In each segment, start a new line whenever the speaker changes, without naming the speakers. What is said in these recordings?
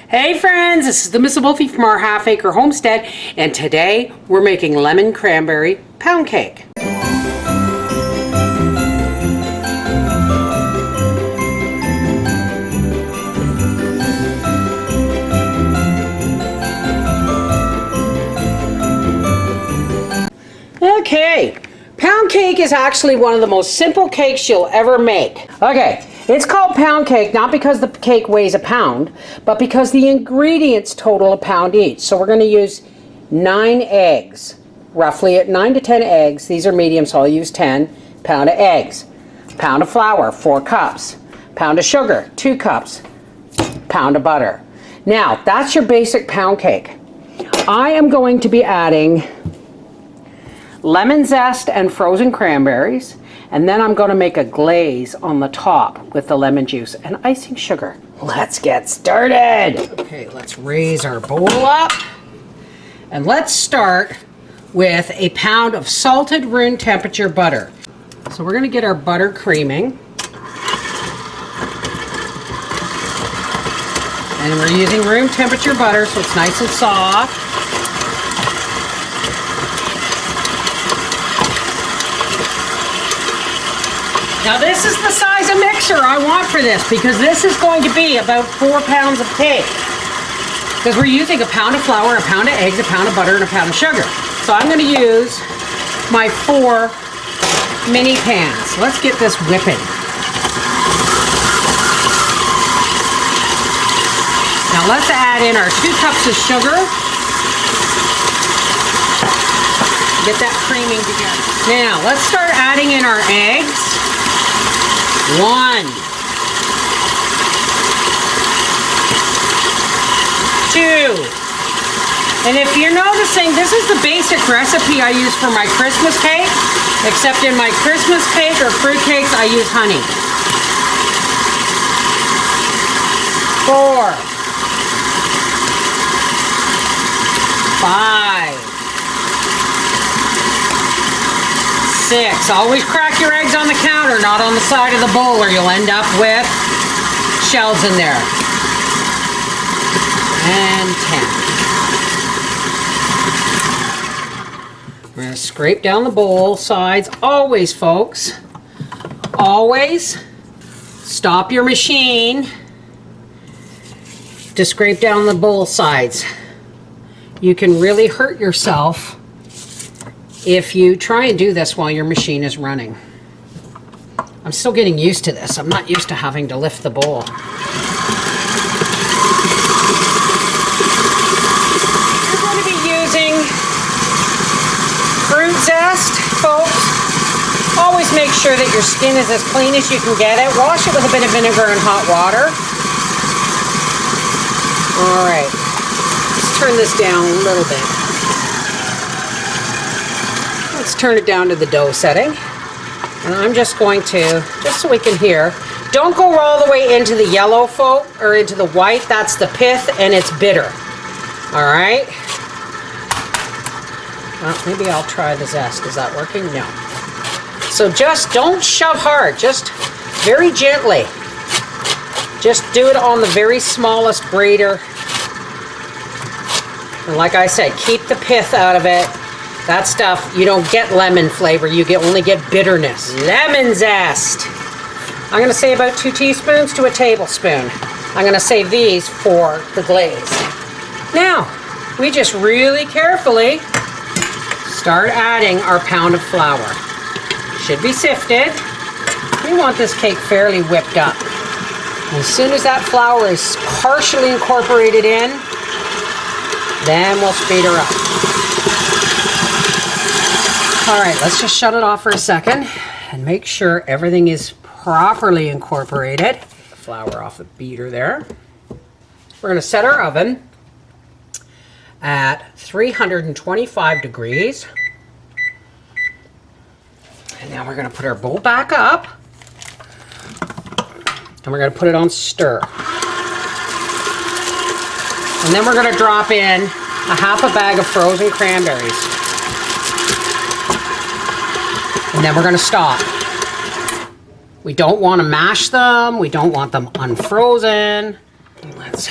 Hey friends, this is the Miss Wolfie from our half acre homestead, and today we're making lemon cranberry pound cake. Okay, pound cake is actually one of the most simple cakes you'll ever make. Okay, it's called pound cake not because the cake weighs a pound, but because the ingredients total a pound each. So we're going to use 9 eggs, roughly at 9 to 10 eggs. These are medium, so I'll use 10. Pound of eggs, pound of flour, 4 cups, pound of sugar, 2 cups, pound of butter. Now, that's your basic pound cake. I am going to be adding lemon zest and frozen cranberries, and then I'm going to make a glaze on the top with the lemon juice and icing sugar. Let's get started. Okay, let's raise our bowl up, and let's start with a pound of salted room temperature butter. So we're going to get our butter creaming, and we're using room temperature butter so it's nice and soft. Now this is the size of mixer I want for this, because this is going to be about 4 pounds of cake. Because we're using a pound of flour, a pound of eggs, a pound of butter, and a pound of sugar. So I'm going to use my 4 mini pans. Let's get this whipping. Now let's add in our 2 cups of sugar. Get that creaming together. Now let's start adding in our eggs. 1, 2, and if you're noticing, this is the basic recipe I use for my Christmas cake, except in my Christmas cake or fruit cakes I use honey. 4, 5, 6. Always crack your eggs on the counter, not on the side of the bowl, or you'll end up with shells in there. And 10. We're going to scrape down the bowl sides. Always, folks, always stop your machine to scrape down the bowl sides. You can really hurt yourself if you try and do this while your machine is running. I'm still getting used to this. I'm not used to having to lift the bowl. You're going to be using fruit zest, folks. Always make sure that your skin is as clean as you can get it. Wash it with a bit of vinegar and hot water. All right, let's turn this down a little bit. Let's turn it down to the dough setting. And I'm just going to, just so we can hear, don't go all the way into the yellow, folk, or into the white. That's the pith, and it's bitter. All right? Well, maybe I'll try the zest. Is that working? No. So just don't shove hard. Just very gently. Just do it on the very smallest grater. And like I said, keep the pith out of it. That stuff, you don't get lemon flavor, you only get bitterness. Lemon zest. I'm going to say about 2 teaspoons to a tablespoon. I'm going to save these for the glaze. Now, we just really carefully start adding our pound of flour. Should be sifted. We want this cake fairly whipped up. As soon as that flour is partially incorporated in, then we'll speed her up. All right, let's just shut it off for a second and make sure everything is properly incorporated. The flour off the beater there. We're going to set our oven at 325 degrees. And now we're going to put our bowl back up. And we're going to put it on stir. And then we're going to drop in a half a bag of frozen cranberries. And then we're going to stop. We don't want to mash them. We don't want them unfrozen. Let's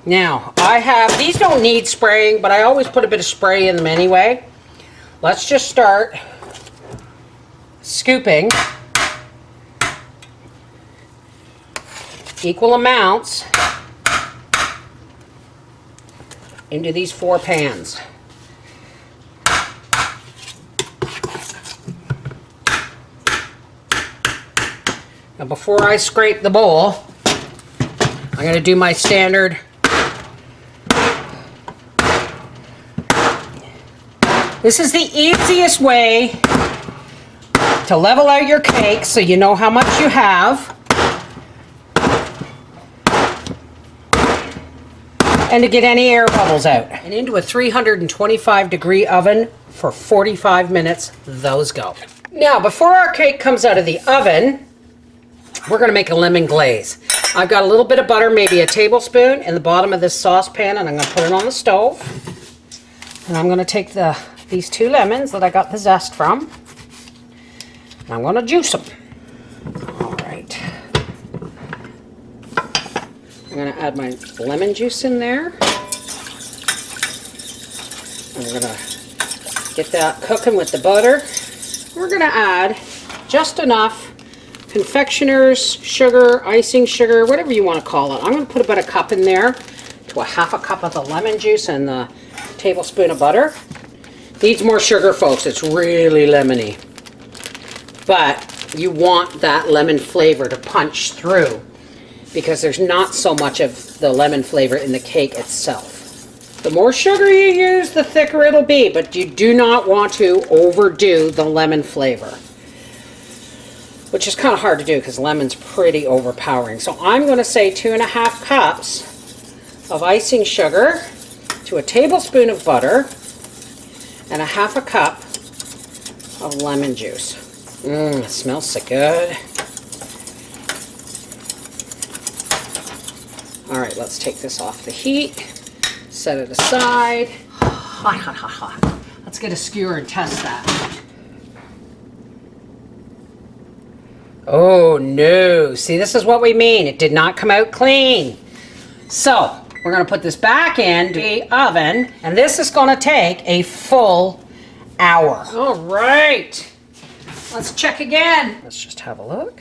Now, I have, these don't need spraying, but I always put a bit of spray in them anyway. Let's just start scooping equal amounts into these 4 pans. Now before I scrape the bowl, I'm going to do my standard This is the easiest way to level out your cake so you know how much you have. And to get any air bubbles out. And into a 325 degree oven for 45 minutes, those go. Now, before our cake comes out of the oven, we're gonna make a lemon glaze. I've got a little bit of butter, maybe a tablespoon, in the bottom of this saucepan, and I'm gonna put it on the stove. And I'm gonna take these 2 lemons that I got the zest from, and I'm gonna juice them. All right. I'm going to add my lemon juice in there. And we're going to get that cooking with the butter. We're going to add just enough confectioner's sugar, icing sugar, whatever you want to call it. I'm going to put about a cup in there to a half a cup of the lemon juice and the tablespoon of butter. Needs more sugar, folks. It's really lemony. But you want that lemon flavor to punch through, because there's not so much of the lemon flavor in the cake itself. The more sugar you use, the thicker it'll be, but you do not want to overdo the lemon flavor, which is kind of hard to do because lemon's pretty overpowering. So I'm going to say 2.5 cups of icing sugar to a tablespoon of butter and a half a cup of lemon juice. It smells so good. All right, let's take this off the heat, set it aside. Hot, hot, hot, hot. Let's get a skewer and test that. Oh no, see, this is what we mean. It did not come out clean. So, we're gonna put this back in the oven, and this is gonna take a full hour. All right, let's check again. Let's just have a look.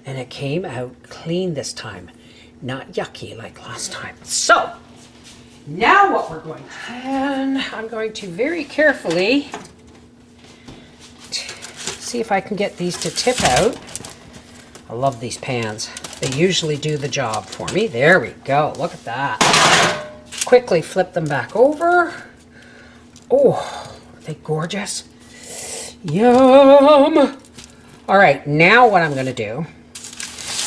And it came out clean this time. Not yucky like last time. So, now what we're going to do, and I'm going to very carefully see if I can get these to tip out. I love these pans. They usually do the job for me. There we go. Look at that. Quickly flip them back over. Oh, are they gorgeous? Yum! All right, now what I'm going to do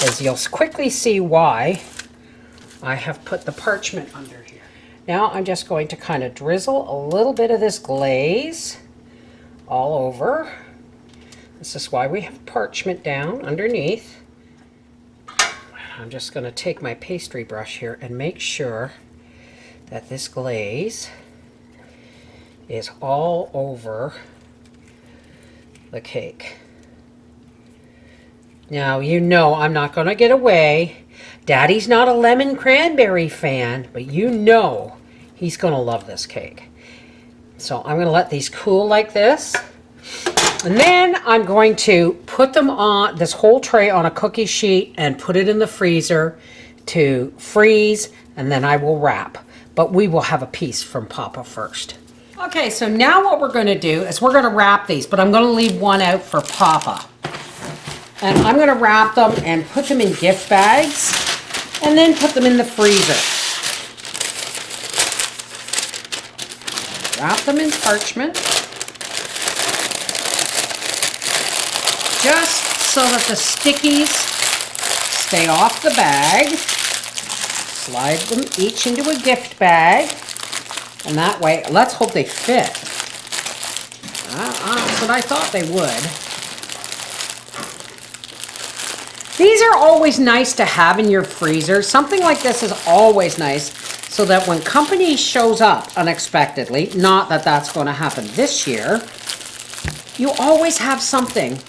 is you'll quickly see why I have put the parchment under here. Now I'm just going to kind of drizzle a little bit of this glaze all over. This is why we have parchment down underneath. I'm just going to take my pastry brush here and make sure that this glaze is all over the cake. Now, you know I'm not going to get away. Daddy's not a lemon cranberry fan, but you know he's going to love this cake. So I'm going to let these cool like this. And then I'm going to put them on this whole tray on a cookie sheet and put it in the freezer to freeze, and then I will wrap. But we will have a piece from Papa first. Okay, so now what we're going to do is we're going to wrap these, but I'm going to leave one out for Papa. And I'm going to wrap them and put them in gift bags and then put them in the freezer. Wrap them in parchment just so that the stickies stay off the bag. Slide them each into a gift bag, and that way, let's hope they fit. That's what I thought they would. These are always nice to have in your freezer. Something like this is always nice so that when company shows up unexpectedly, not that that's going to happen this year, you always have something.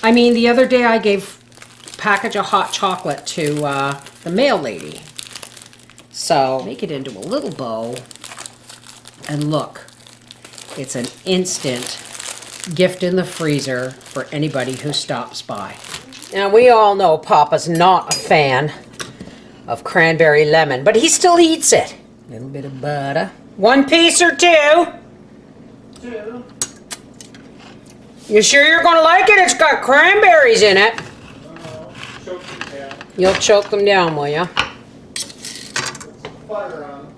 I mean, the other day I gave a package of hot chocolate to the mail lady. So make it into a little bow. And look, it's an instant gift in the freezer for anybody who stops by. Now we all know Papa's not a fan of cranberry lemon, but he still eats it. A little bit of butter. 1 piece or 2?
2.
You sure you're gonna like it? It's got cranberries in it.
Choke them down.
You'll choke them down, will ya?
Butter on.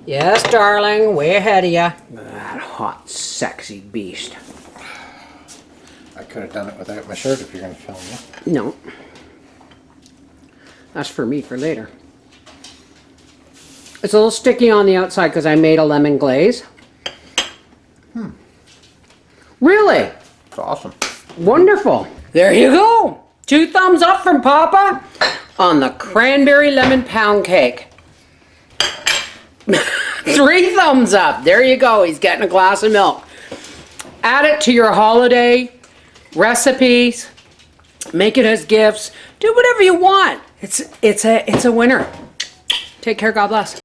Yes, darling, way ahead of ya. That hot, sexy beast.
I could have done it without my shirt if you're going to film me.
No. That's for me for later. It's a little sticky on the outside because I made a lemon glaze. Really?
It's awesome.
Wonderful. There you go. 2 thumbs up from Papa on the cranberry lemon pound cake. 3 thumbs up. There you go. He's getting a glass of milk. Add it to your holiday recipes. Make it as gifts. Do whatever you want. It's a winner. Take care. God bless.